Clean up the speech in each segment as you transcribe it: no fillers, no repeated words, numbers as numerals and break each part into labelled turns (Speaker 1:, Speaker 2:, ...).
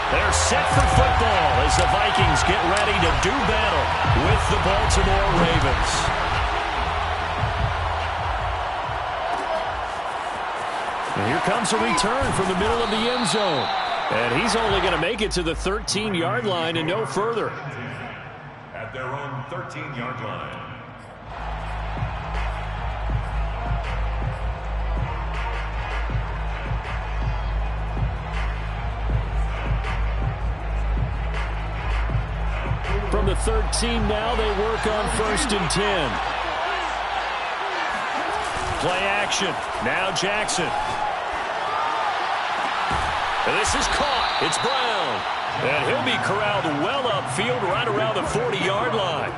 Speaker 1: They're set for football as the Vikings get ready to do battle with the Baltimore Ravens. And here comes a return from the middle of the end zone. And he's only going to make it to the 13-yard line and no further.
Speaker 2: At their own 13-yard line.
Speaker 1: From the 13 now, they work on 1st and 10. Play action. Now Jackson. And this is caught. It's Brown. And he'll be corralled well upfield right around the 40-yard line.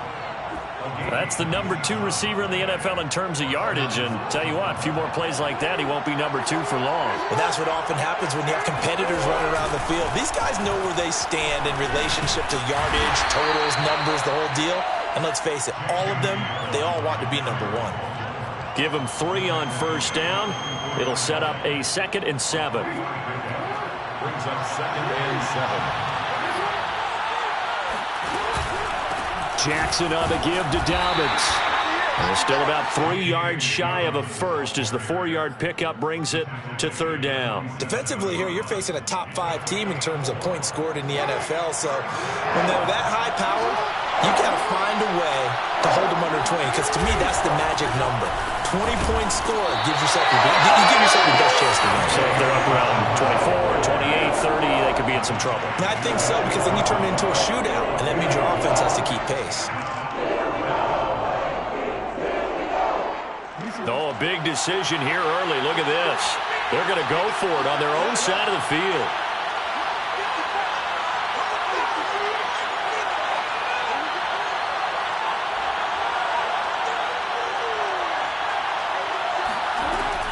Speaker 1: That's the number 2 receiver in the NFL in terms of yardage. And tell you what, a few more plays like that, he won't be number 2 for long.
Speaker 3: Well, that's what often happens when you have competitors running around the field. These guys know where they stand in relationship to yardage, totals, numbers, the whole deal. And let's face it, all of them, they all want to be number 1.
Speaker 1: Give him 3 on 1st down. It'll set up a 2nd and 7.
Speaker 2: Brings up 2nd and 7.
Speaker 1: Jackson on the give to Dobbins. And still about 3 yards shy of a first as the 4-yard pickup brings it to 3rd down.
Speaker 3: Defensively here, you're facing a top 5 team in terms of points scored in the NFL. So when they're that high power, you got to find a way to hold them under 20. Because to me, that's the magic number. 20 points scored gives yourself you give yourself the best chance to win.
Speaker 1: So if they're up around 24, 28, 30, they could be in some trouble.
Speaker 3: I think so, because then you turn it into a shootout, and that means your offense has to keep pace.
Speaker 1: Oh, a big decision here early. Look at this. They're going to go for it on their own side of the field.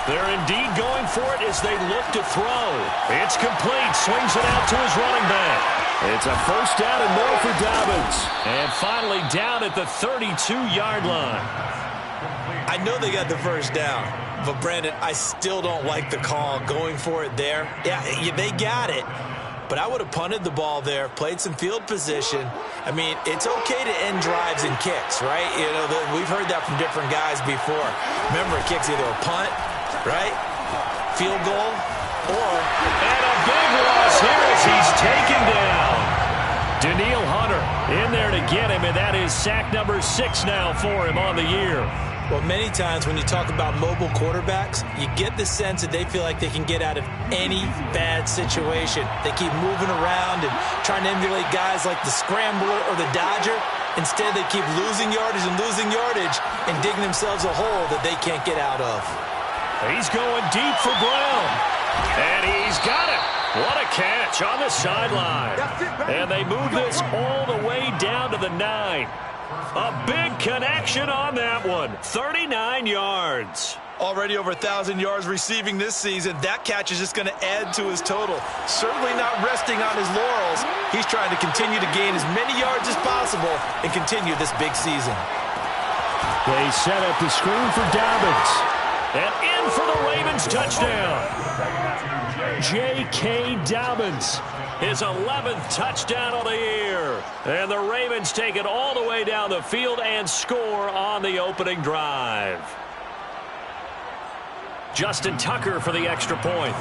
Speaker 1: They're indeed going for it as they look to throw. It's complete. Swings it out to his running back. It's a 1st down and more for Dobbins. And finally down at the 32-yard line.
Speaker 3: I know they got the 1st down, but Brandon, I still don't like the call going for it there. Yeah, they got it, but I would have punted the ball there, played some field position. I mean, it's okay to end drives and kicks, right? You know, we've heard that from different guys before. Remember, a kick's either a punt, right, field goal, or...
Speaker 1: And a big loss here as he's taken down. Daniil Hunter in there to get him, and that is sack number 6 now for him on the year.
Speaker 3: Well, many times when you talk about mobile quarterbacks, you get the sense that they feel like they can get out of any bad situation. They keep moving around and trying to emulate guys like the Scrambler or the Dodger. Instead, they keep losing yardage and digging themselves a hole that they can't get out of.
Speaker 1: He's going deep for Brown. And he's got it. What a catch on the sideline. And they move this all the way down to the 9. A big connection on that one. 39 yards.
Speaker 3: Already over 1,000 yards receiving this season. That catch is just going to add to his total. Certainly not resting on his laurels. He's trying to continue to gain as many yards as possible and continue this big season.
Speaker 1: They set up the screen for Dobbins. And in for the Ravens touchdown. J.K. Dobbins, his 11th touchdown of the year. And the Ravens take it all the way down the field and score on the opening drive. Justin Tucker for the extra point.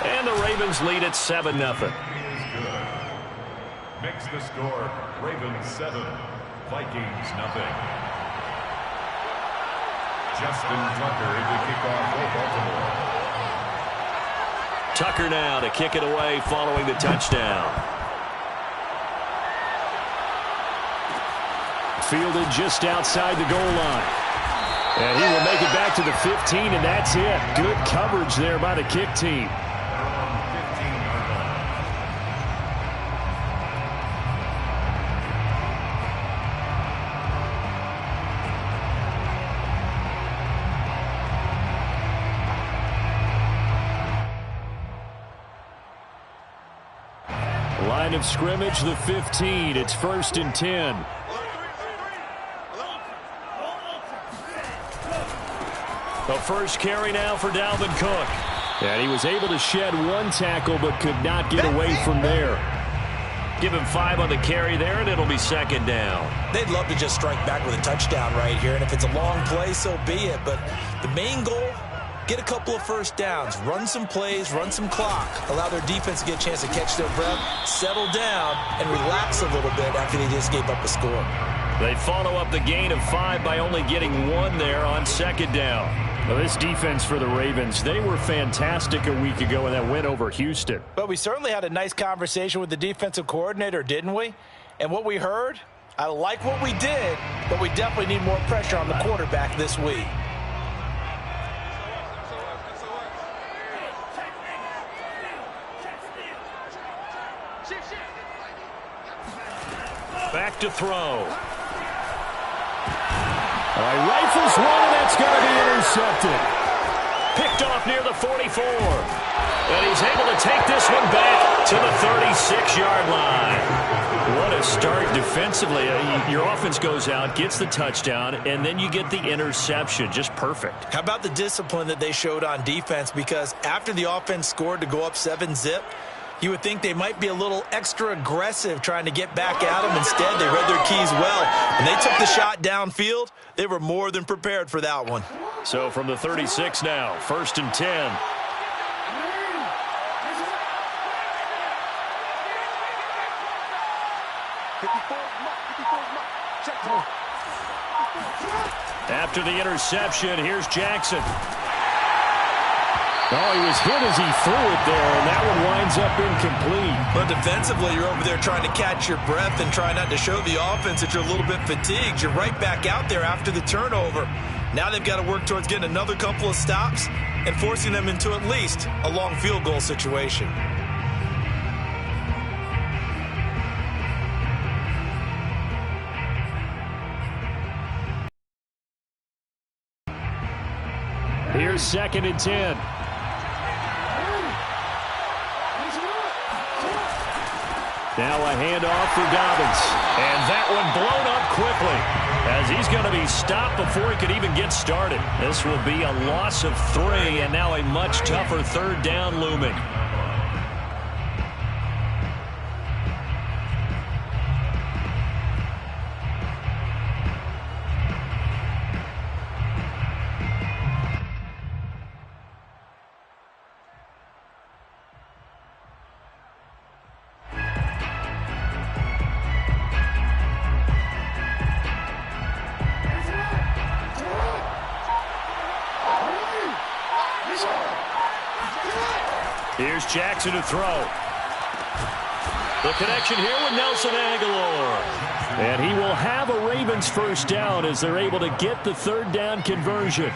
Speaker 1: And the Ravens lead at 7-0.
Speaker 2: Makes the score Ravens 7, Vikings 0. Justin Tucker in the kickoff for Baltimore.
Speaker 1: Tucker now to kick it away following the touchdown. Fielded just outside the goal line. And he will make it back to the 15, and that's it. Good coverage there by the kick team. Line of scrimmage, the 15. It's 1st and 10. The first carry now for Dalvin Cook. And he was able to shed one tackle but could not get away from there. Give him 5 on the carry there, and it'll be second down.
Speaker 3: They'd love to just strike back with a touchdown right here, and if it's a long play, so be it. But the main goal, get a couple of first downs, run some plays, run some clock, allow their defense to get a chance to catch their breath, settle down, and relax a little bit after they just gave up a score.
Speaker 1: They follow up the gain of 5 by only getting 1 there on second down. Well, this defense for the Ravens, they were fantastic a week ago in that win over Houston.
Speaker 3: But we certainly had a nice conversation with the defensive coordinator, didn't we? And what we heard, I like what we did, but we definitely need more pressure on the quarterback this week.
Speaker 1: Back to throw. Rifles one, and that's going to be intercepted. Picked off near the 44. And he's able to take this one back to the 36-yard line. What a start defensively. Your offense goes out, gets the touchdown, and then you get the interception. Just perfect.
Speaker 3: How about the discipline that they showed on defense? Because after the offense scored to go up 7-zip, you would think they might be a little extra aggressive trying to get back at them. Instead, they read their keys well. When they took the shot downfield, they were more than prepared for that one.
Speaker 1: So from the 36 now, 1st and 10. After the interception, here's Jackson. Oh, he was hit as he threw it there, and that one winds up incomplete.
Speaker 3: But defensively, you're over there trying to catch your breath and try not to show the offense that you're a little bit fatigued. You're right back out there after the turnover. Now they've got to work towards getting another couple of stops and forcing them into at least a long field goal situation.
Speaker 1: Here's 2nd and 10. Now a handoff for Dobbins. And that one blown up quickly as he's going to be stopped before he could even get started. This will be a loss of 3, and now a much tougher 3rd down looming. Here's Jackson to throw. The connection here with Nelson Aguilar. And he will have a Ravens first down as they're able to get the 3rd down conversion.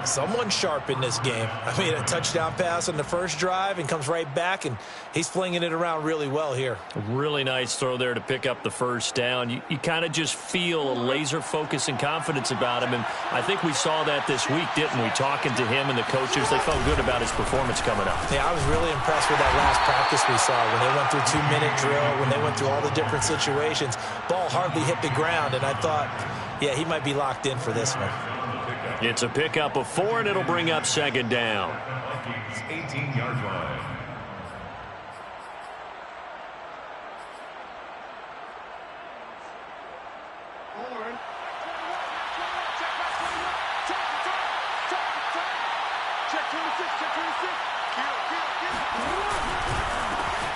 Speaker 3: Someone sharp in this game. I mean, a touchdown pass on the first drive and comes right back, and he's flinging it around really well here.
Speaker 1: A really nice throw there to pick up the first down. You kind of just feel a laser focus and confidence about him, and I think we saw that this week, didn't we? Talking to him and the coaches, they felt good about his performance coming up.
Speaker 3: Yeah, I was really impressed with that last practice we saw when they went through 2-minute drill, when they went through all the different situations. Ball hardly hit the ground, and I thought, yeah, he might be locked in for this one.
Speaker 1: It's a pickup of 4, and it'll bring up 2nd down.
Speaker 2: Vikings 18-yard line.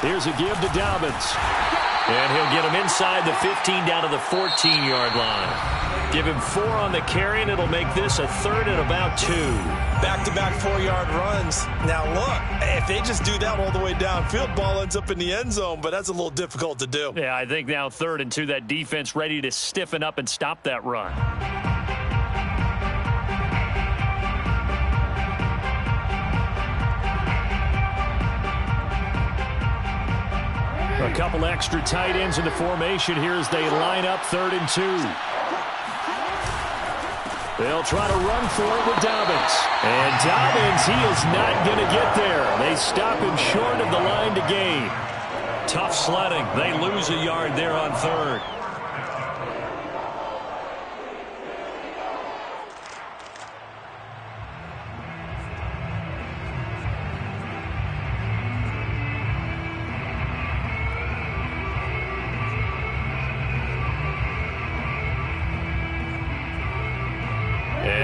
Speaker 1: Here's a give to Dobbins. And he'll get him inside the 15 down to the 14-yard line. Give him 4 on the carry, and it'll make this a 3rd and about 2.
Speaker 3: Back-to-back 4-yard runs. Now, look, if they just do that all the way downfield, ball ends up in the end zone, but that's a little difficult to do.
Speaker 1: Yeah, I think now 3rd and 2, that defense ready to stiffen up and stop that run. A couple extra tight ends in the formation here as they line up 3rd and 2. They'll try to run for it with Dobbins. And Dobbins, he is not going to get there. They stop him short of the line to gain. Tough sledding. They lose a yard there on 3rd.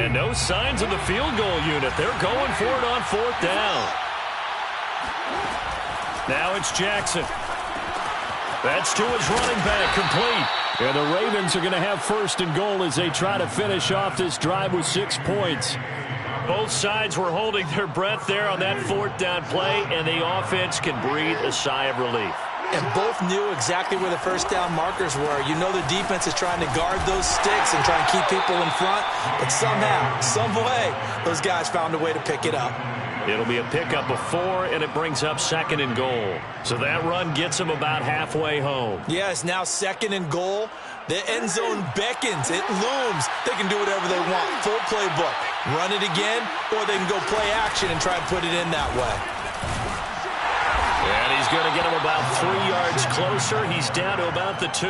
Speaker 1: And no signs of the field goal unit. They're going for it on 4th down. Now it's Jackson. That's to his running back, complete. And the Ravens are going to have 1st and goal as they try to finish off this drive with 6 points. Both sides were holding their breath there on that 4th down play, and the offense can breathe a sigh of relief.
Speaker 3: And both knew exactly where the 1st down markers were. You know the defense is trying to guard those sticks and try and keep people in front, but somehow, some way, those guys found a way to pick it up.
Speaker 1: It'll be a pickup of 4, and it brings up 2nd and goal. So that run gets them about halfway home.
Speaker 3: Yeah, it's now 2nd and goal. The end zone beckons. It looms. They can do whatever they want. Full playbook. Run it again, or they can go play action and try and put it in that way.
Speaker 1: And he's going to get him about 3 yards closer. He's down to about the 2.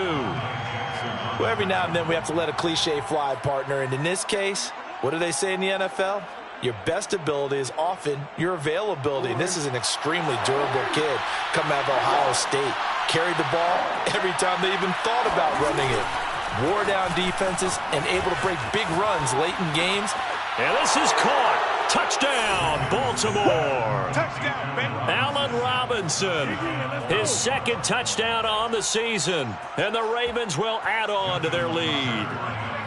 Speaker 3: Well, every now and then we have to let a cliche fly, partner. And in this case, what do they say in the NFL? Your best ability is often your availability. And this is an extremely durable kid coming out of Ohio State. Carried the ball every time they even thought about running it. Wore down defenses and able to break big runs late in games.
Speaker 1: And this is caught. Touchdown, Baltimore. Touchdown, Allen Robinson. His 2nd touchdown on the season. And the Ravens will add on to their lead.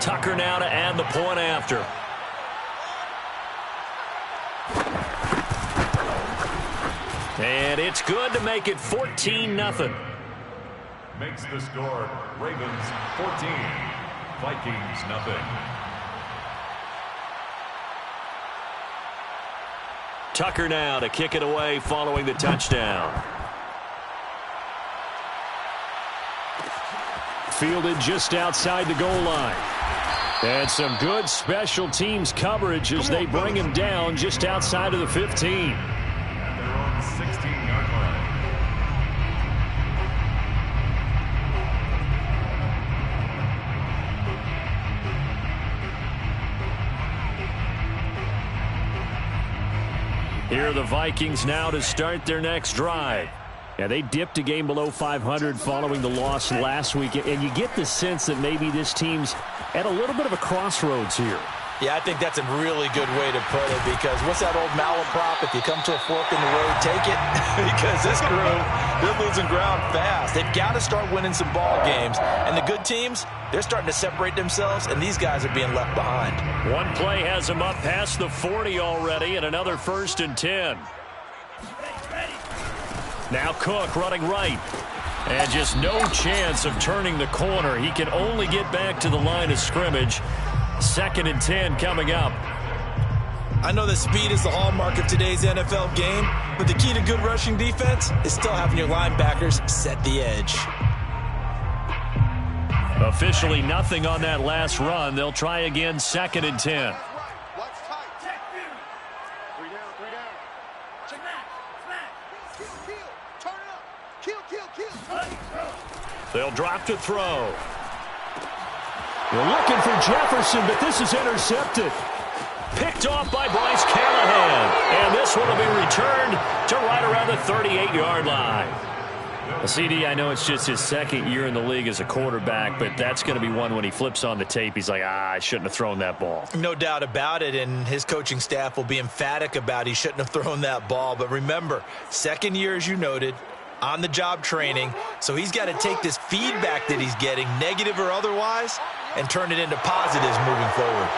Speaker 1: Tucker now to add the point after. And it's good to make it 14-0.
Speaker 2: Makes the score Ravens 14, Vikings nothing.
Speaker 1: Tucker now to kick it away following the touchdown. Fielded just outside the goal line. And some good special teams coverage as they bring him down just outside of the 15.
Speaker 2: At their own 16-yard line.
Speaker 1: Here are the Vikings now to start their next drive. Yeah, they dipped a game below 500 following the loss last week, and you get the sense that maybe this team's at a little bit of a crossroads here.
Speaker 3: Yeah, I think that's a really good way to put it, because what's that old malaprop? If you come to a fork in the road, take it. Because this group, they're losing ground fast. They've got to start winning some ball games. And the good teams, they're starting to separate themselves, and these guys are being left behind.
Speaker 1: One play has them up past the 40 already, and another 1st and 10. Now Cook running right. And just no chance of turning the corner. He can only get back to the line of scrimmage. 2nd and 10 coming up.
Speaker 3: I know that speed is the hallmark of today's NFL game, but the key to good rushing defense is still having your linebackers set the edge.
Speaker 1: Officially nothing on that last run. They'll try again 2nd and 10. They'll drop to throw. They're looking for Jefferson, but this is intercepted. Picked off by Bryce Callahan. And this one will be returned to right around the 38-yard line. CD, I know it's just his 2nd year in the league as a quarterback, but that's going to be one when he flips on the tape. He's like, I shouldn't have thrown that ball.
Speaker 3: No doubt about it, and his coaching staff will be emphatic about he shouldn't have thrown that ball. But remember, 2nd year, as you noted, on-the-job training, so he's got to take this feedback that he's getting, negative or otherwise, and turn it into positives moving forward.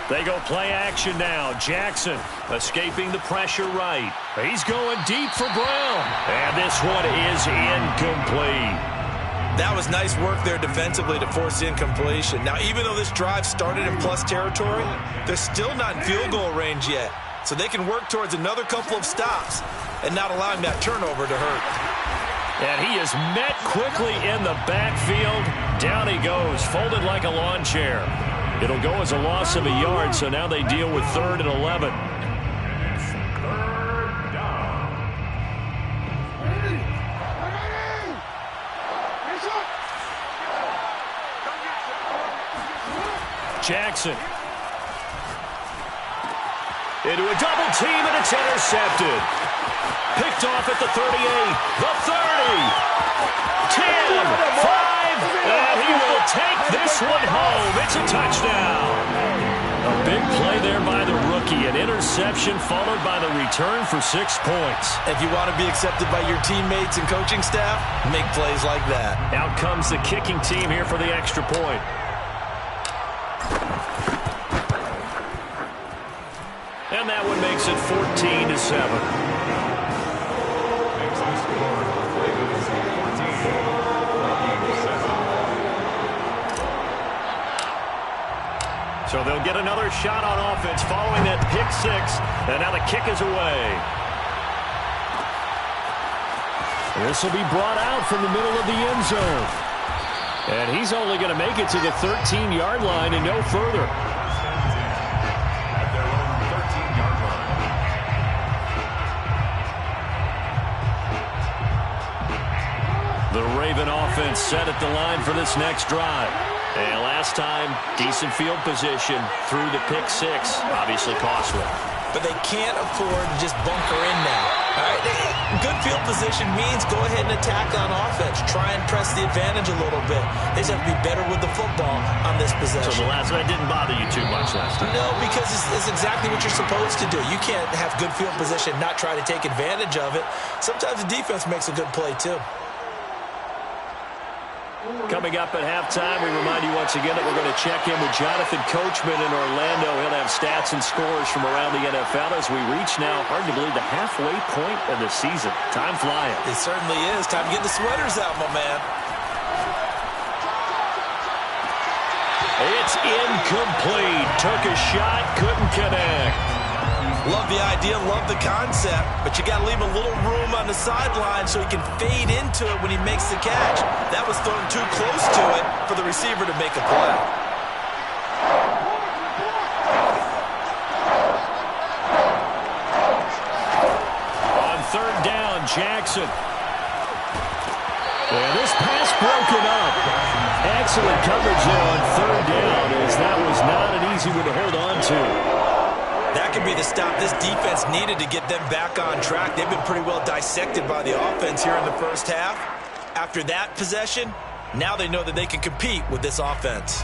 Speaker 1: They go play action now. Jackson escaping the pressure right. He's going deep for Brown. And this one is incomplete.
Speaker 3: That was nice work there defensively to force incompletion. Now, even though this drive started in plus territory, they're still not in field goal range yet. So they can work towards another couple of stops and not allowing that turnover to hurt.
Speaker 1: And he is met quickly in the backfield. Down he goes, folded like a lawn chair. It'll go as a loss of a yard, so now they deal with 3rd and 11. Jackson. Into a double team, and it's intercepted. Picked off at the 38, the 30, 10, 5, and he will take this one home. It's a touchdown. A big play there by the rookie. An interception followed by the return for 6 points.
Speaker 3: If you want to be accepted by your teammates and coaching staff, make plays like that.
Speaker 1: Out comes the kicking team here for the extra point. And that one makes it 14-7. So they'll get another shot on offense following that pick six. And now the kick is away. This will be brought out from the middle of the end zone. And he's only going to make it to the 13-yard line and no further.
Speaker 2: At their own 13-yard line.
Speaker 1: The Raven offense set at the line for this next drive. And last time, decent field position through the pick six. Obviously costly.
Speaker 3: But they can't afford to just bunker in now. All right? Good field position means go ahead and attack on offense. Try and press the advantage a little bit. They just have to be better with the football on this possession.
Speaker 1: So the last one didn't bother you too much last time?
Speaker 3: No, because it's exactly what you're supposed to do. You can't have good field position, not try to take advantage of it. Sometimes the defense makes a good play too.
Speaker 1: Coming up at halftime, we remind you once again that we're going to check in with Jonathan Coachman in Orlando. He'll have stats and scores from around the NFL as we reach now, hard to believe, the halfway point of the season. Time flying.
Speaker 3: It certainly is. Time to get the sweaters out, my man.
Speaker 1: It's incomplete. Took a shot, couldn't connect.
Speaker 3: Love the idea, love the concept, but you got to leave a little room on the sideline so he can fade into it when he makes the catch. That was thrown too close to it for the receiver to make a play.
Speaker 1: On third down, Jackson. And this pass broken up. Excellent coverage there on third down, as that was not an easy one to hold on to.
Speaker 3: That could be the stop this defense needed to get them back on track. They've been pretty well dissected by the offense here in the first half. After that possession, now they know that they can compete with this offense.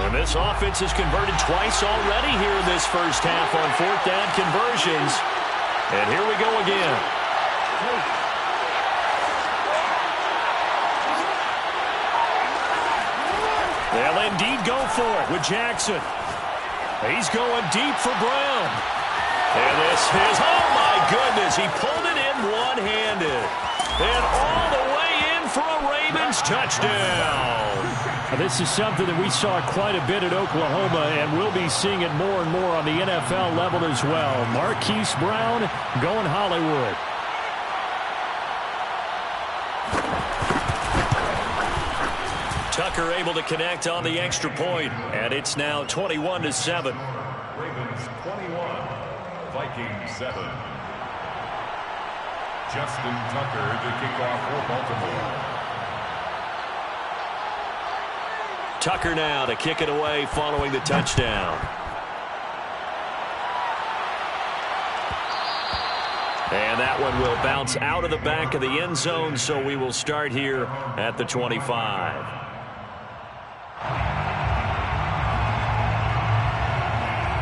Speaker 1: And this offense has converted twice already here in this first half on fourth down conversions. And here we go again. They'll indeed go for it with Jackson. He's going deep for Brown. And this is, oh my goodness, he pulled it in one-handed. And all the way in for a Ravens touchdown. This is something that we saw quite a bit at Oklahoma, and we'll be seeing it more and more on the NFL level as well. Marquise Brown going Hollywood. Tucker able to connect on the extra point, and it's now 21-7.
Speaker 2: Ravens 21, Vikings 7. Justin Tucker to kick off for Baltimore.
Speaker 1: Tucker now to kick it away following the touchdown. And that one will bounce out of the back of the end zone, so we will start here at the 25.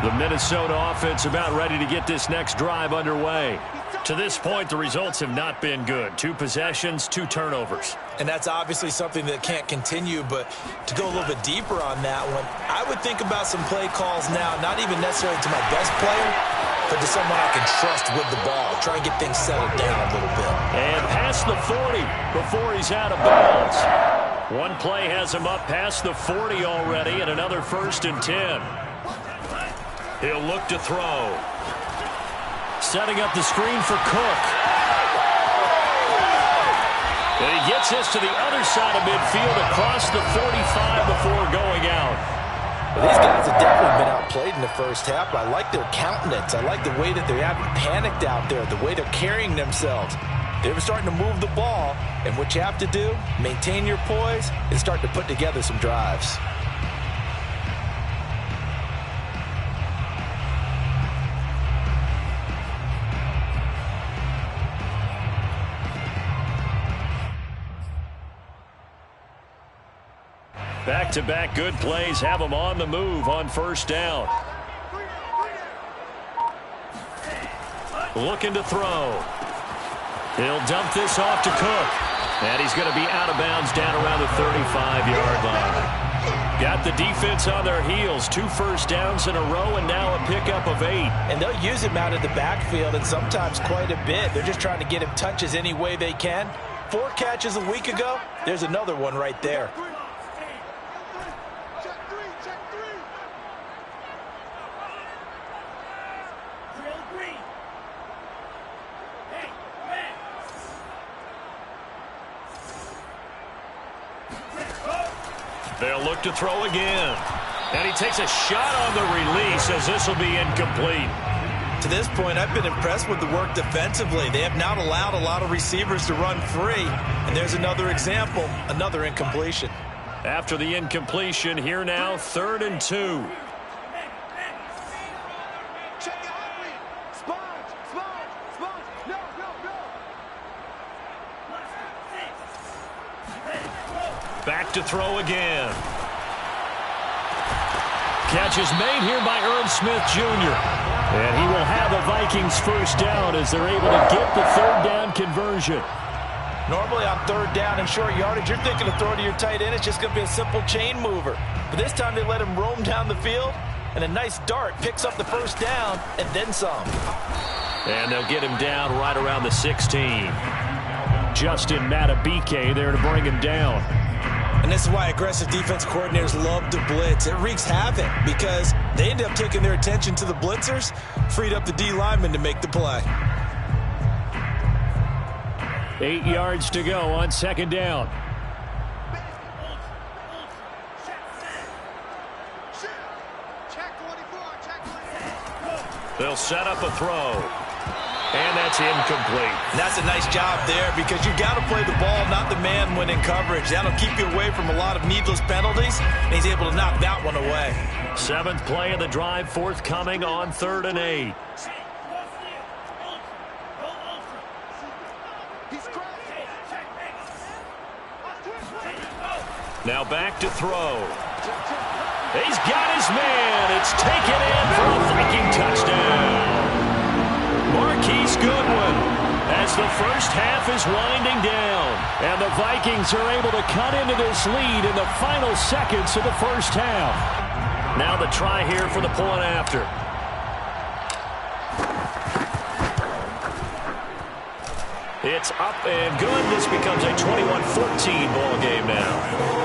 Speaker 1: The Minnesota offense about ready to get this next drive underway. To this point, the results have not been good. 2 possessions, 2 turnovers.
Speaker 3: And that's obviously something that can't continue, but to go a little bit deeper on that one, I would think about some play calls now, not even necessarily to my best player, but to someone I can trust with the ball. Try and get things settled down a little bit.
Speaker 1: And past the 40 before he's out of bounds. One play has him up past the 40 already, and another 1st and 10. He'll look to throw. Setting up the screen for Cook. And he gets this to the other side of midfield across the 45 before going out.
Speaker 3: Well, these guys have definitely been outplayed in the first half. I like their countenance. I like the way that they haven't panicked out there, the way they're carrying themselves. They're starting to move the ball, and what you have to do, maintain your poise and start to put together some drives.
Speaker 1: Back-to-back good plays have them on the move on first down. Looking to throw. He'll dump this off to Cook. And he's going to be out of bounds down around the 35-yard line. Got the defense on their heels. 2 first downs in a row and now a pickup of 8.
Speaker 3: And they'll use him out of the backfield and sometimes quite a bit. They're just trying to get him touches any way they can. 4 catches a week ago. There's another one right there.
Speaker 1: They'll look to throw again. And he takes a shot on the release as this will be incomplete.
Speaker 3: To this point, I've been impressed with the work defensively. They have not allowed a lot of receivers to run free. And there's another example, another incompletion.
Speaker 1: After the incompletion, here now, 3rd and 2. Back to throw again. Catch is made here by Irv Smith Jr. And he will have a Vikings first down as they're able to get the 3rd down conversion.
Speaker 3: Normally on 3rd down and short yardage, you're thinking to throw to your tight end. It's just going to be a simple chain mover. But this time they let him roam down the field, and a nice dart picks up the first down and then some.
Speaker 1: And they'll get him down right around the 16. Justin Matabike there to bring him down.
Speaker 3: And this is why aggressive defense coordinators love to blitz. It wreaks havoc because they end up taking their attention to the blitzers, freed up the D lineman to make the play.
Speaker 1: 8 yards to go on 2nd down. They'll set up a throw. And that's incomplete.
Speaker 3: And that's a nice job there because you got to play the ball, not the man when in coverage. That'll keep you away from a lot of needless penalties, and he's able to knock that one away.
Speaker 1: 7th play of the drive forthcoming on 3rd and 8. Now back to throw. He's got his man. It's taken in for a Viking touchdown. Marquise Goodwin as the first half is winding down. And the Vikings are able to cut into this lead in the final seconds of the first half. Now the try here for the point after. It's up and good. This becomes a 21-14 ball game now.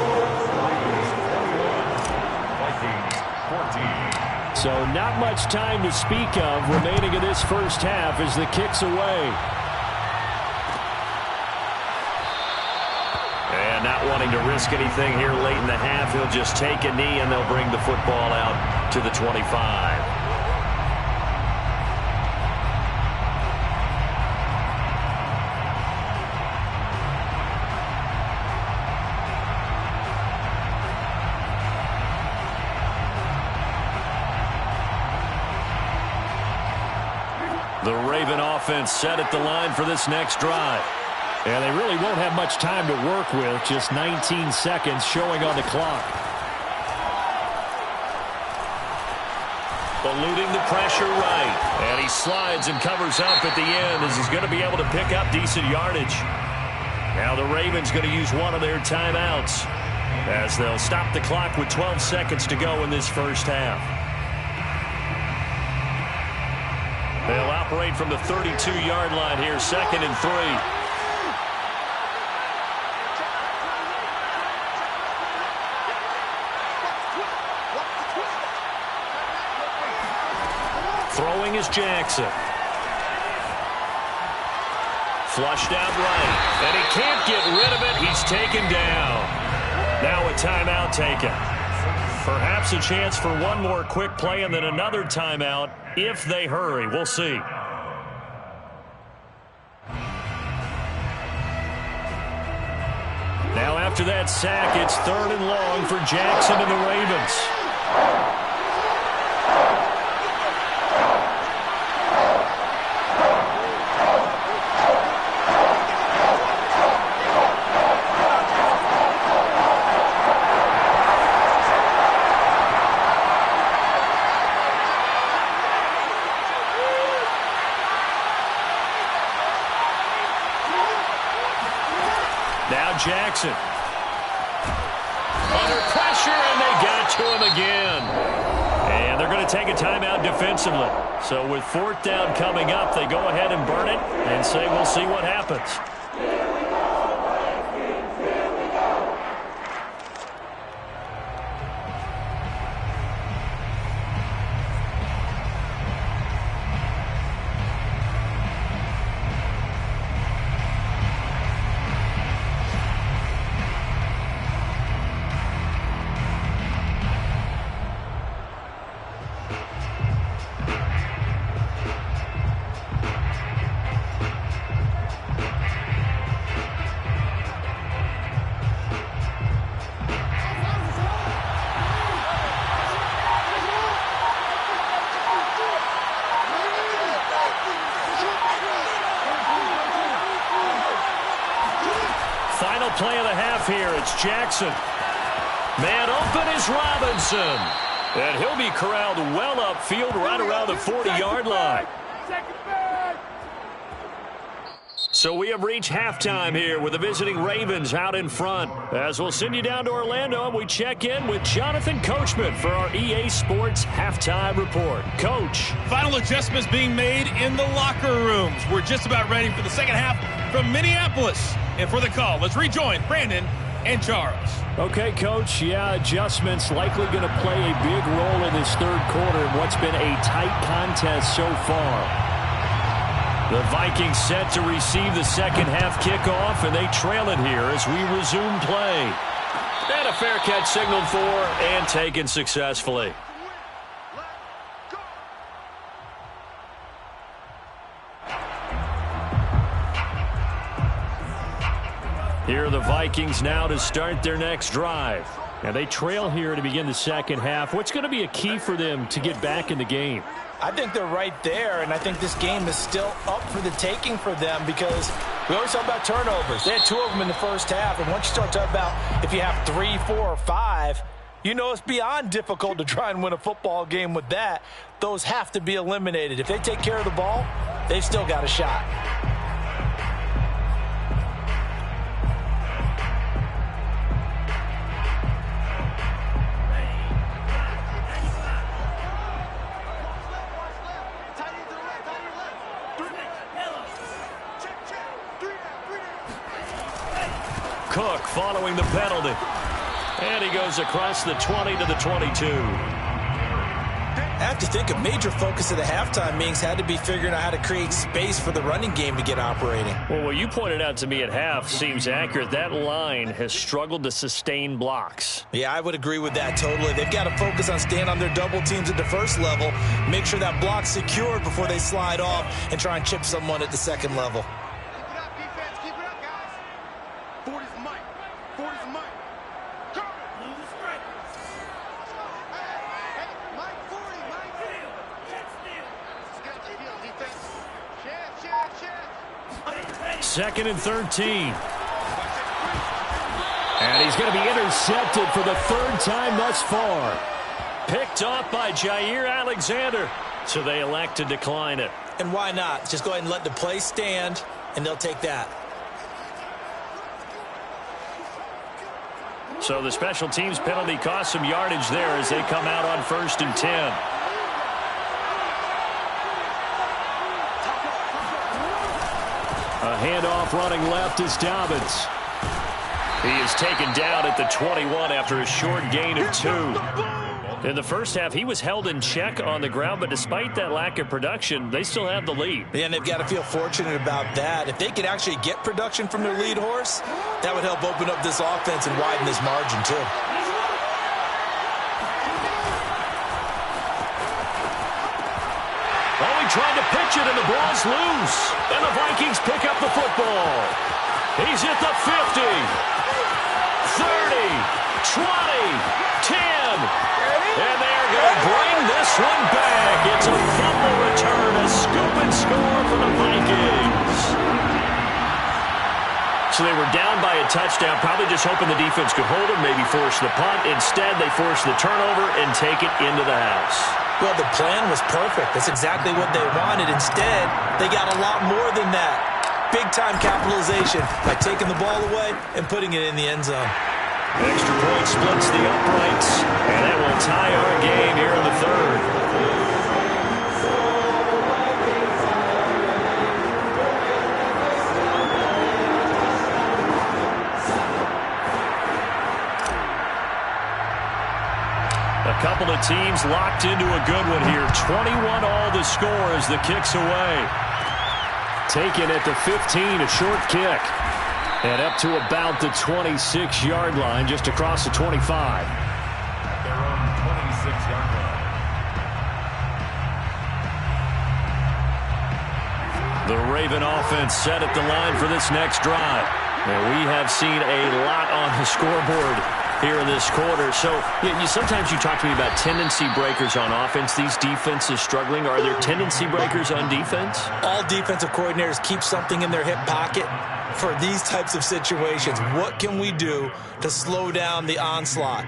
Speaker 1: So not much time to speak of remaining in this first half as the kick's away. And not wanting to risk anything here late in the half, he'll just take a knee and they'll bring the football out to the 25. The Raven offense set at the line for this next drive. And they really won't have much time to work with. Just 19 seconds showing on the clock. Eluding the pressure right. And he slides and covers up at the end as he's going to be able to pick up decent yardage. Now the Ravens going to use one of their timeouts as they'll stop the clock with 12 seconds to go in this first half. They'll operate from the 32-yard line here, 2nd and 3. Throwing is Jackson. Flushed out right. And he can't get rid of it. He's taken down. Now a timeout taken. Perhaps a chance for one more quick play and then another timeout if they hurry. We'll see. Now after that sack, it's 3rd and long for Jackson and the Ravens. Now Jackson. Under pressure, and they got to him again. And they're going to take a timeout defensively. So with 4th down coming up, they go ahead and burn it and say we'll see what happens. Final play of the half here. It's Jackson. Man open is Robinson. And he'll be corralled well upfield right around the 40-yard line. So we have reached halftime here with the visiting Ravens out in front. As we'll send you down to Orlando and we check in with Jonathan Coachman for our EA Sports Halftime Report. Coach.
Speaker 4: Final adjustments being made in the locker rooms. We're just about ready for the second half from Minneapolis. And for the call, let's rejoin Brandon and Charles.
Speaker 1: Okay, Coach. Yeah, adjustments likely going to play a big role in this third quarter in what's been a tight contest so far. The Vikings set to receive the second half kickoff, and they trail it here as we resume play. And a fair catch signaled for and taken successfully. Here are the Vikings now to start their next drive. And they trail here to begin the second half. What's going to be a key for them to get back in the game?
Speaker 3: I think they're right there, and I think this game is still up for the taking for them because we always talk about turnovers. They had 2 of them in the first half, and once you start talking about if you have 3, 4, or 5, you know it's beyond difficult to try and win a football game with that. Those have to be eliminated. If they take care of the ball, they've still got a shot.
Speaker 1: Cook following the penalty. And he goes across the 20 to the 22.
Speaker 3: I have to think a major focus of the halftime meetings had to be figuring out how to create space for the running game to get operating.
Speaker 1: Well, what you pointed out to me at half seems accurate. That line has struggled to sustain blocks.
Speaker 3: Yeah, I would agree with that totally. They've got to focus on staying on their double teams at the first level, make sure that block's secured before they slide off and try and chip someone at the second level.
Speaker 1: Second and 13. And he's going to be intercepted for the 3rd time thus far. Picked off by Jair Alexander. So they elect to decline it.
Speaker 3: And why not? Just go ahead and let the play stand, and they'll take that.
Speaker 1: So the special teams penalty cost some yardage there as they come out on 1st and 10. A handoff running left is Dobbins. He is taken down at the 21 after a short gain of 2. In the first half, he was held in check on the ground, but despite that lack of production, they still have the lead.
Speaker 3: Yeah, and they've got to feel fortunate about that. If they could actually get production from their lead horse, that would help open up this offense and widen this margin, too.
Speaker 1: Tried to pitch it, and the ball's loose. And the Vikings pick up the football. He's at the 50, 30, 20, 10. And they're going to bring this one back. It's a fumble return, a scoop and score for the Vikings. So they were down by a touchdown, probably just hoping the defense could hold them, maybe force the punt. Instead, they force the turnover and take it into the house.
Speaker 3: Well, the plan was perfect. That's exactly what they wanted. Instead, they got a lot more than that. big-time capitalization by taking the ball away and putting it in the end zone.
Speaker 1: Extra point splits the uprights, and that will tie our game here in the third. A couple of teams locked into a good one here. 21 all the score as the kick's away. Taken at the 15, a short kick. And up to about the 26-yard line, just across the 25.
Speaker 2: Their own 26-yard line.
Speaker 1: The Raven offense set at the line for this next drive. And we have seen a lot on the scoreboard here in this quarter. So sometimes you talk to me about tendency breakers on offense. These defenses struggling. Are there tendency breakers on defense?
Speaker 3: All defensive coordinators keep something in their hip pocket for these types of situations. What can we do to slow down the onslaught?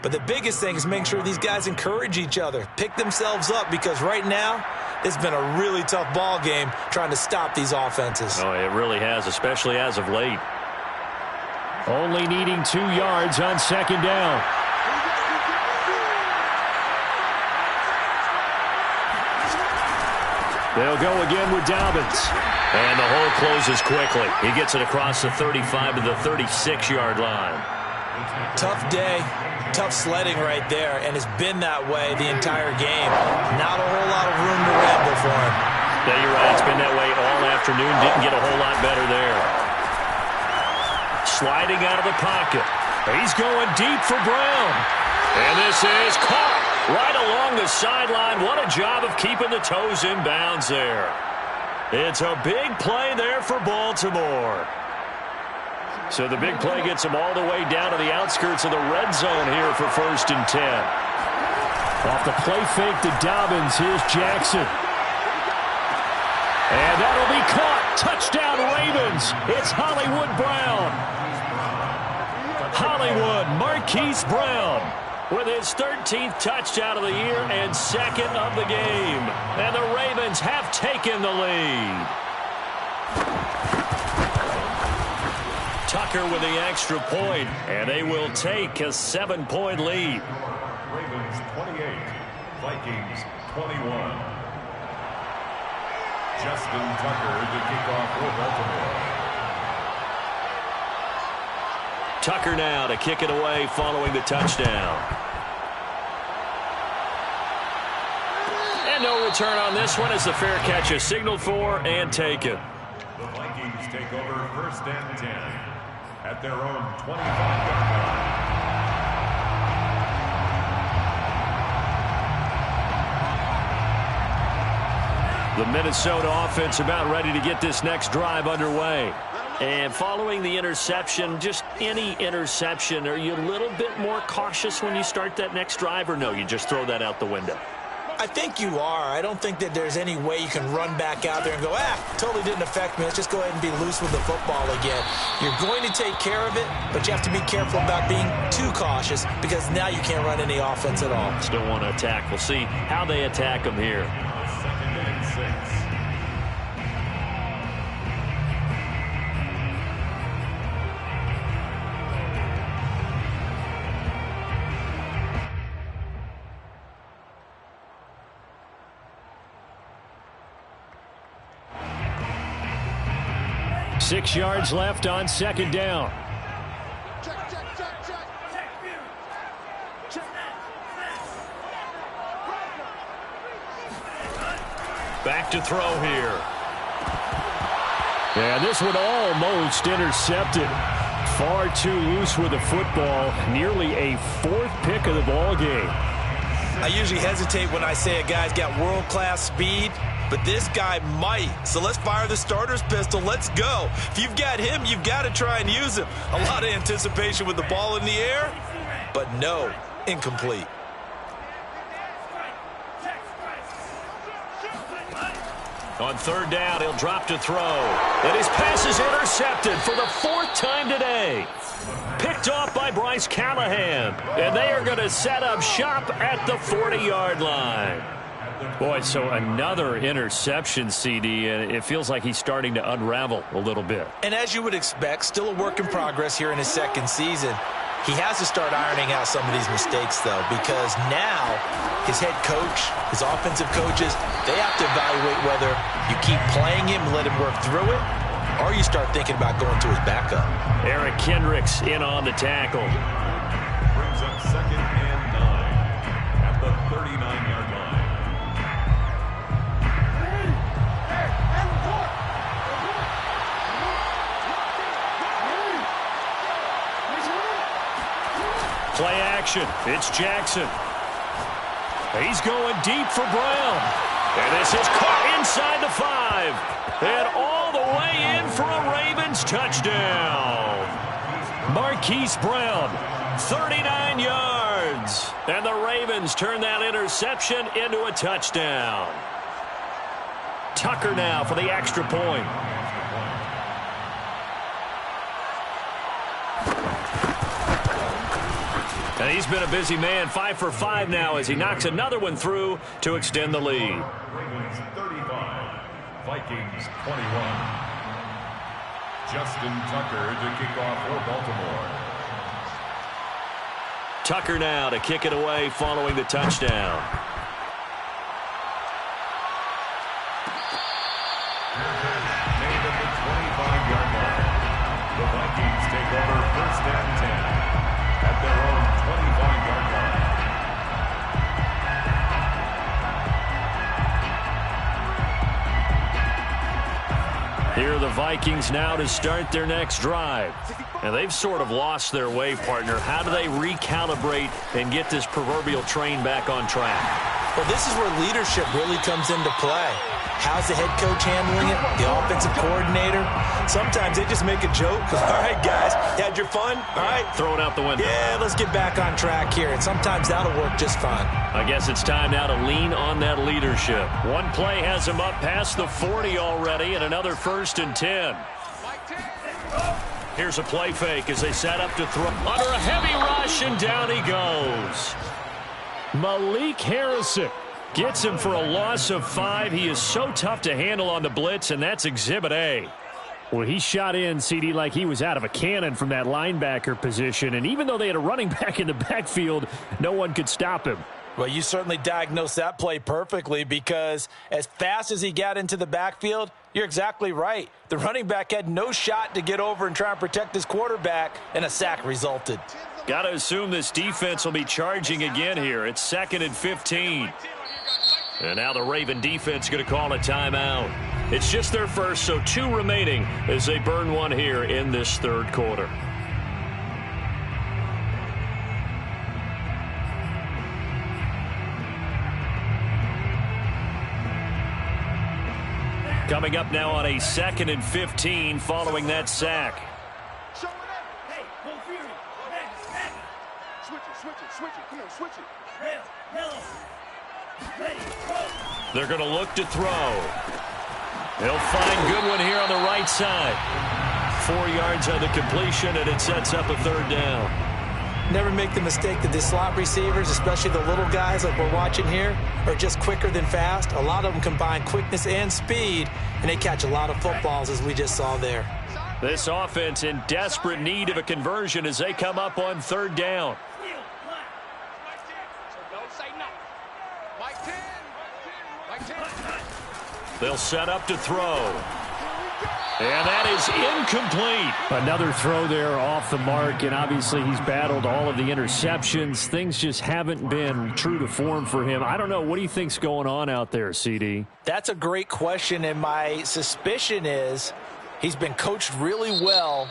Speaker 3: But the biggest thing is make sure these guys encourage each other, pick themselves up, because right now it's been a really tough ball game trying to stop these offenses.
Speaker 1: Oh, it really has, especially as of late. Only needing 2 yards on second down. They'll go again with Dobbins. And the hole closes quickly. He gets it across the 35 to the 36-yard line.
Speaker 3: Tough day, tough sledding right there, and it's been that way the entire game. Not a whole lot of room to ramble for him.
Speaker 1: Yeah, you're right. It's been that way all afternoon. Didn't get a whole lot better there. Sliding out of the pocket. He's going deep for Brown. And this is caught right along the sideline. What a job of keeping the toes in bounds there. It's a big play there for Baltimore. So the big play gets them all the way down to the outskirts of the red zone here for 1st and 10. Off the play fake to Dobbins. Here's Jackson. And that'll be caught. Touchdown Ravens. It's Hollywood Brown. Hollywood Marquise Brown with his 13th touchdown of the year and 2nd of the game. And the Ravens have taken the lead. Tucker with the extra point, and they will take a 7-point lead.
Speaker 2: Ravens 28, Vikings 21. Justin Tucker to kick off for Baltimore.
Speaker 1: Tucker now to kick it away following the touchdown. And no return on this one as the fair catch is signaled for and taken.
Speaker 2: The Vikings take over 1st and 10 at their own 25-yard line.
Speaker 1: The Minnesota offense about ready to get this next drive underway. And following the interception, just any interception, are you a little bit more cautious when you start that next drive, or no, you just throw that out the window?
Speaker 3: I think you are. I don't think that there's any way you can run back out there and go, totally didn't affect me. Let's just go ahead and be loose with the football again. You're going to take care of it, but you have to be careful about being too cautious because now you can't run any offense at all.
Speaker 1: Still want to attack. We'll see how they attack them here.
Speaker 2: 2nd and 6.
Speaker 1: Six yards left on second down. Back to throw here. And this one almost intercepted. Far too loose with the football. Nearly a 4th pick of the ball game.
Speaker 3: I usually hesitate when I say a guy's got world-class speed, but this guy might. So let's fire the starter's pistol. Let's go. If you've got him, you've got to try and use him. A lot of anticipation with the ball in the air, but no, incomplete.
Speaker 1: On 3rd down, he'll drop to throw. And his pass is intercepted for the 4th time today. Picked off by Bryce Callahan. And they are going to set up shop at the 40-yard line. Boy, so another interception, CD, and it feels like he's starting to unravel a little bit.
Speaker 3: And as you would expect, still a work in progress here in his second season. He has to start ironing out some of these mistakes, though, because now his head coach, his offensive coaches, they have to evaluate whether you keep playing him, let him work through it, or you start thinking about going to his backup.
Speaker 1: Eric Kendricks in on the tackle.
Speaker 2: Brings up 2nd and 9 at the 39-yard line.
Speaker 1: Play action. It's Jackson. He's going deep for Brown. And this is caught inside the 5. And all the way in for a Ravens touchdown. Marquise Brown, 39 yards. And the Ravens turn that interception into a touchdown. Tucker now for the extra point. And he's been a busy man, 5 for 5 now as he knocks another one through to extend the lead.
Speaker 2: Ravens 35, Vikings 21. Justin Tucker to kick off for Baltimore.
Speaker 1: Tucker now to kick it away following the touchdown.
Speaker 2: Made at the 25-yard line. The Vikings take over 1st and 10 at their own 25-yard line.
Speaker 1: Here are the Vikings now to start their next drive. And they've sort of lost their way, partner. How do they recalibrate and get this proverbial train back on track?
Speaker 3: Well, this is where leadership really comes into play. How's the head coach handling it? The offensive coordinator? Sometimes they just make a joke. All right, guys, you had your fun? All right.
Speaker 1: Throw it out the window.
Speaker 3: Yeah, let's get back on track here. And sometimes that'll work just fine.
Speaker 1: I guess it's time now to lean on that leadership. One play has him up past the 40 already, and another 1st and 10. Here's a play fake as they set up to throw. Under a heavy rush, and down he goes. Malik Harrison gets him for a loss of 5. He is so tough to handle on the blitz, and that's Exhibit A. Well, he shot in, CD, like he was out of a cannon from that linebacker position. And even though they had a running back in the backfield, no one could stop him.
Speaker 3: Well, you certainly diagnosed that play perfectly because as fast as he got into the backfield, you're exactly right. The running back had no shot to get over and try and protect his quarterback, and a sack resulted.
Speaker 1: Got to assume this defense will be charging again here. It's 2nd and 15. And now the Raven defense going to call a timeout. It's just their first, so 2 remaining as they burn one here in this 3rd quarter. Coming up now on a 2nd and 15 following that sack. They're going to look to throw. They'll find Goodwin here on the right side. 4 yards on the completion, and it sets up a 3rd down.
Speaker 3: Never make the mistake that the slot receivers, especially the little guys like we're watching here, are just quicker than fast. A lot of them combine quickness and speed, and they catch a lot of footballs, as we just saw there.
Speaker 1: This offense in desperate need of a conversion as they come up on 3rd down. They'll set up to throw. And that is incomplete. Another throw there off the mark, and obviously he's battled all of the interceptions. Things just haven't been true to form for him. I don't know. What do you think's going on out there, CD?
Speaker 3: That's a great question, and my suspicion is he's been coached really well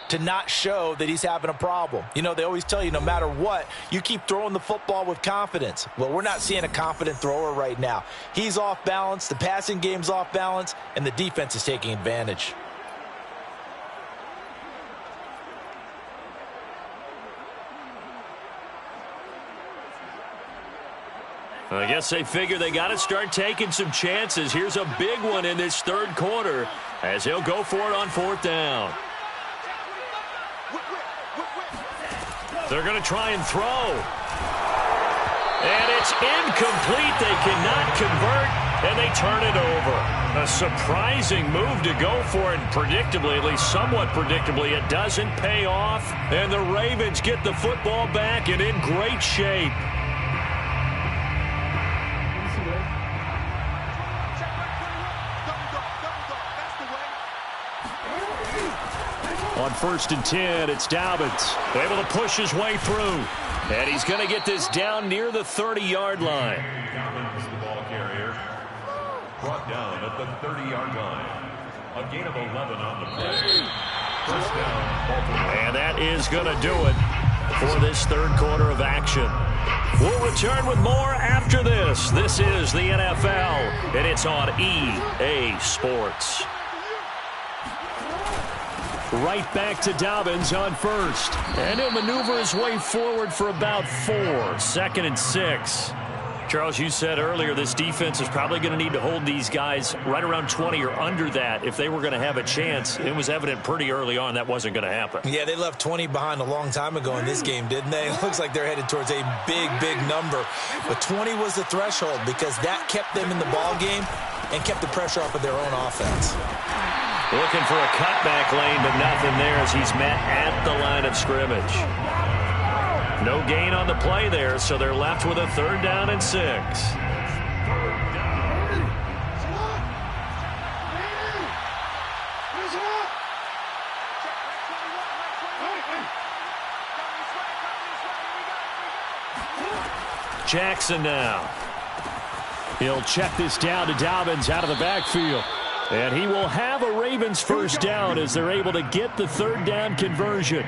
Speaker 3: to not show that he's having a problem. You know, they always tell you no matter what, you keep throwing the football with confidence. Well, we're not seeing a confident thrower right now. He's off balance, the passing game's off balance, and the defense is taking advantage.
Speaker 1: I guess they figure they got to start taking some chances. Here's a big one in this 3rd quarter as he'll go for it on 4th down. They're going to try and throw. And it's incomplete. They cannot convert, and they turn it over. A surprising move to go for it. Predictably, at least somewhat predictably, it doesn't pay off. And the Ravens get the football back and in great shape. On 1st and 10, it's Dobbins. Able to push his way through. And he's going to get this down near the 30-yard line.
Speaker 2: Dobbins, the ball carrier, brought down at the 30-yard line. A gain of 11 on the play. First down, Baltimore.
Speaker 1: And that is going to do it for this third quarter of action. We'll return with more after this. This is the NFL, and it's on EA Sports. Right back to Dobbins on 1st. And he'll maneuver his way forward for about 4. 2nd and 6. Charles, you said earlier this defense is probably going to need to hold these guys right around 20 or under that if they were going to have a chance. It was evident pretty early on that wasn't going to happen.
Speaker 3: Yeah, they left 20 behind a long time ago in this game, didn't they? It looks like they're headed towards a big, big number. But 20 was the threshold because that kept them in the ball game and kept the pressure off of their own offense.
Speaker 1: Looking for a cutback lane, but nothing there as he's met at the line of scrimmage. No gain on the play there, so they're left with a 3rd down and 6. Jackson now. He'll check this down to Dobbins out of the backfield. And he will have a Ravens 1st down as they're able to get the 3rd down conversion.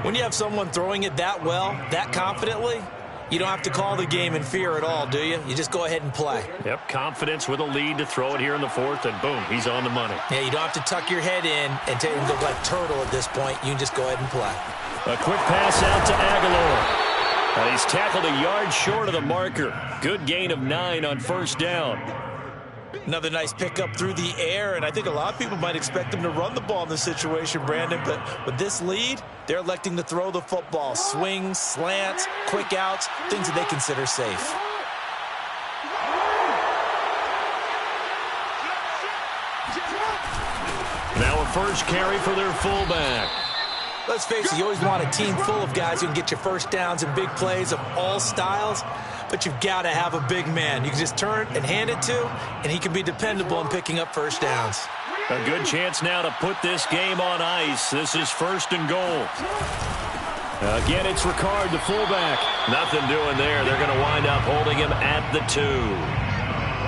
Speaker 3: When you have someone throwing it that well, that confidently, you don't have to call the game in fear at all, do you? You just go ahead and play.
Speaker 1: Yep, confidence with a lead to throw it here in the 4th, and boom, he's on the money.
Speaker 3: Yeah, you don't have to tuck your head in and take him go like turtle at this point. You can just go ahead and play.
Speaker 1: A quick pass out to Aguilar. And he's tackled a yard short of the marker. Good gain of 9 on 1st down.
Speaker 3: Another nice pickup through the air, and I think a lot of people might expect them to run the ball in this situation, Brandon, but with this lead, they're electing to throw the football. Swings, slants, quick outs, things that they consider safe.
Speaker 1: Now a first carry for their fullback.
Speaker 3: Let's face it, you always want a team full of guys who can get you first downs and big plays of all styles, but you've got to have a big man you can just turn and hand it to, and he can be dependable in picking up first downs.
Speaker 1: A good chance now to put this game on ice. This is 1st and goal. Again, it's Ricard, the fullback. Nothing doing there. They're going to wind up holding him at the 2.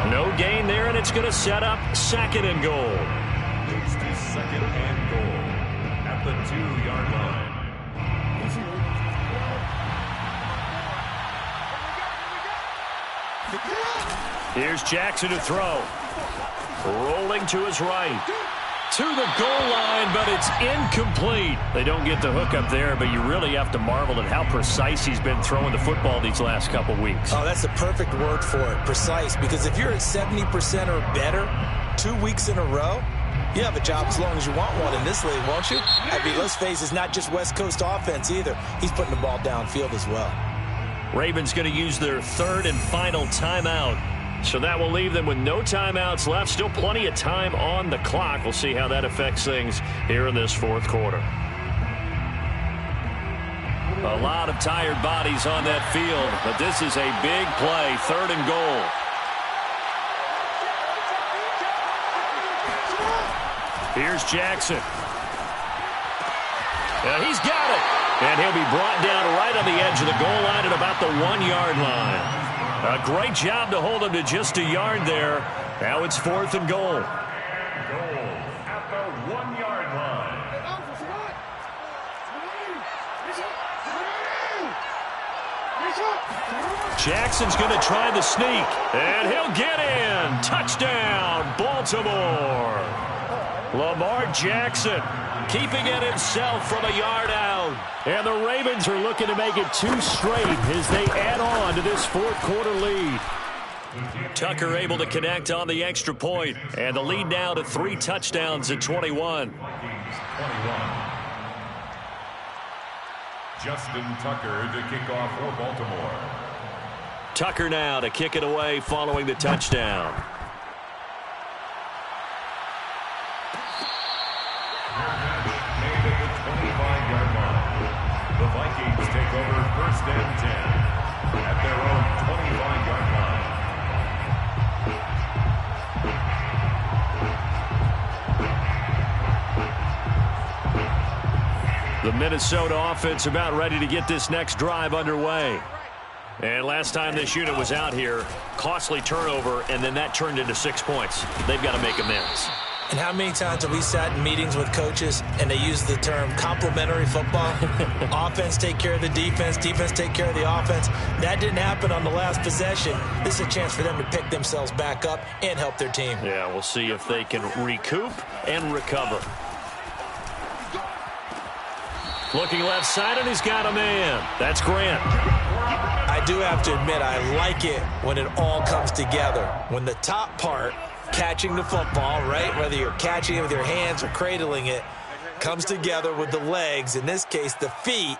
Speaker 1: No gain there, and it's going to set up 2nd and goal.
Speaker 2: Moves to 2nd and goal at the 2-yard line.
Speaker 1: Here's Jackson to throw. Rolling to his right. To the goal line, but it's incomplete. They don't get the hook up there, but you really have to marvel at how precise he's been throwing the football these last couple weeks.
Speaker 3: Oh, that's the perfect word for it, precise, because if you're at 70% or better 2 weeks in a row, you have a job as long as you want one in this league, won't you? I mean, let's face it, it's not just West Coast offense either. He's putting the ball downfield as well.
Speaker 1: Ravens going to use their 3rd and final timeout. So that will leave them with no timeouts left. Still plenty of time on the clock. We'll see how that affects things here in this 4th quarter. A lot of tired bodies on that field, but this is a big play. 3rd and goal. Here's Jackson. He's got it. And he'll be brought down right on the edge of the goal line at about the 1-yard line. A great job to hold him to just a yard there. Now it's 4th and goal.
Speaker 2: Goal at the 1-yard line.
Speaker 1: Jackson's going to try the sneak, and he'll get in. Touchdown, Baltimore. Lamar Jackson keeping it himself from a yard out. And the Ravens are looking to make it 2 straight as they add on to this 4th quarter lead. Tucker able to connect on the extra point, and the lead now to 3 touchdowns at 21.
Speaker 2: 21. Justin Tucker to kick off for Baltimore.
Speaker 1: Tucker now to kick it away following the touchdown.
Speaker 2: Made at the 25-yard line. The Vikings take over 1st and 10 at their own 25-yard line.
Speaker 1: The Minnesota offense about ready to get this next drive underway. And last time this unit was out here, costly turnover, and then that turned into 6 points. They've got to make amends.
Speaker 3: And how many times have we sat in meetings with coaches and they use the term complementary football? Offense take care of the defense, defense take care of the offense. That didn't happen on the last possession. This is a chance for them to pick themselves back up and help their team.
Speaker 1: Yeah, we'll see if they can recoup and recover. Looking left side, and he's got a man. That's Grant.
Speaker 3: I do have to admit, I like it when it all comes together. When the top part, catching the football, right, whether you're catching it with your hands or cradling it, comes together with the legs, in this case the feet,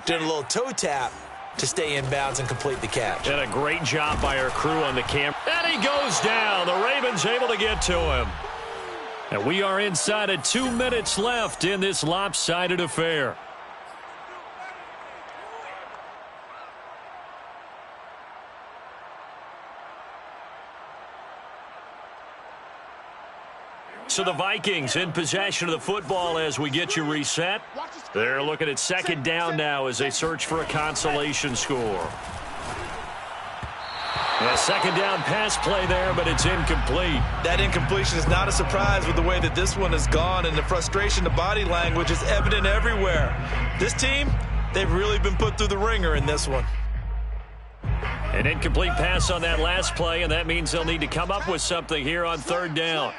Speaker 3: doing a little toe tap to stay in bounds and complete the catch.
Speaker 1: And a great job by our crew on the camera. And he goes down. The Ravens able to get to him. And we are inside of 2 minutes left in this lopsided affair. So the Vikings in possession of the football as we get you reset. They're looking at 2nd down now as they search for a consolation score. A 2nd down pass play there, but it's incomplete.
Speaker 3: That incompletion is not a surprise with the way that this one has gone, and the frustration, the body language is evident everywhere. This team, they've really been put through the ringer in this one.
Speaker 1: An incomplete pass on that last play, and that means they'll need to come up with something here on 3rd down.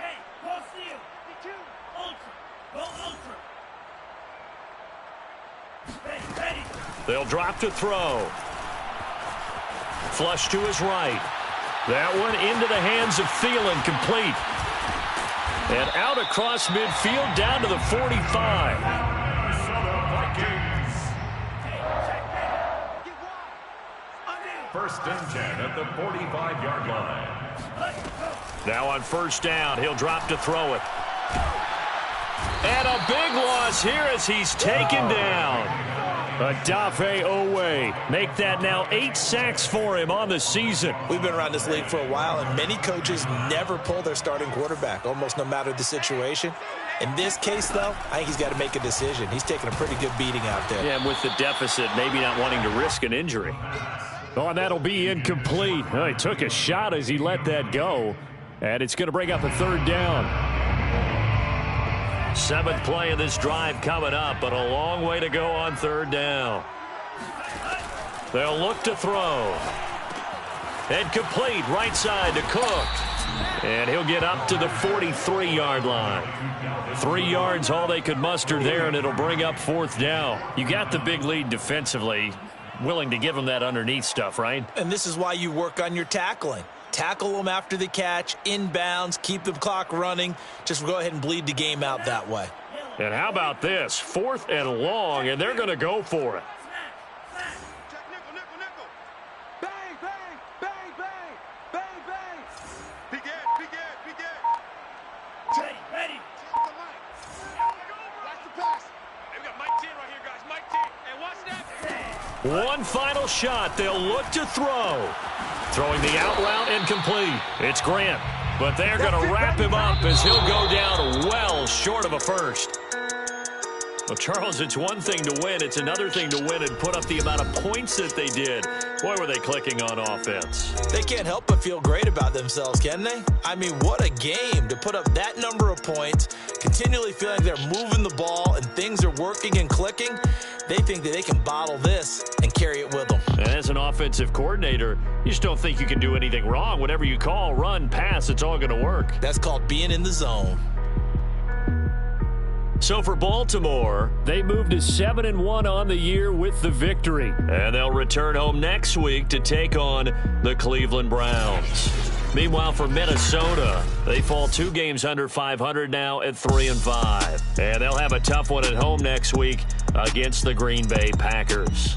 Speaker 1: They'll drop to throw. Flush to his right. That one into the hands of Thielen, complete. And out across midfield, down to the 45.
Speaker 2: Vikings. 1st and 10 at the 45-yard line.
Speaker 1: Now on 1st down, he'll drop to throw it. And a big loss here as he's taken down. Odafe Owe. Make that now 8 sacks for him on the season.
Speaker 3: We've been around this league for a while, and many coaches never pull their starting quarterback, almost no matter the situation. In this case, though, I think he's got to make a decision. He's taking a pretty good beating out there.
Speaker 1: Yeah, and with the deficit, maybe not wanting to risk an injury. Oh, and that'll be incomplete. Oh, he took a shot as he let that go. And it's going to bring up a 3rd down. 7th play of this drive coming up, but a long way to go on 3rd down. They'll look to throw. And complete right side to Cook. And he'll get up to the 43-yard line. 3 yards all they could muster there, and it'll bring up 4th down. You got the big lead defensively. Willing to give him that underneath stuff, right?
Speaker 3: And this is why you work on your tackling. Tackle them after the catch, inbounds, keep the clock running. Just go ahead and bleed the game out that way.
Speaker 1: And how about this? 4th and long, and they're going to go for it.
Speaker 5: Bang, bang, bang, bang, bang, bang. Be good, be good, be good. Ready. Watch the pass. Hey, we got Mike 10 right here, guys. Mike 10. And watch that.
Speaker 1: One final shot. They'll look to throw. Throwing the out route incomplete. It's Grant. But they're going to wrap him up as he'll go down well short of a first. Well, Charles, it's one thing to win. It's another thing to win and put up the amount of points that they did. Boy, were they clicking on offense.
Speaker 3: They can't help but feel great about themselves, can they? I mean, what a game to put up that number of points, continually feeling they're moving the ball and things are working and clicking. They think that they can bottle this and carry it with them.
Speaker 1: And as an offensive coordinator, you just don't think you can do anything wrong. Whatever you call, run, pass, it's all going to work.
Speaker 3: That's called being in the zone.
Speaker 1: So for Baltimore, they moved to 7-1 on the year with the victory. And they'll return home next week to take on the Cleveland Browns. Meanwhile, for Minnesota, they fall 2 games under 500 now at 3-5. And they'll have a tough one at home next week against the Green Bay Packers.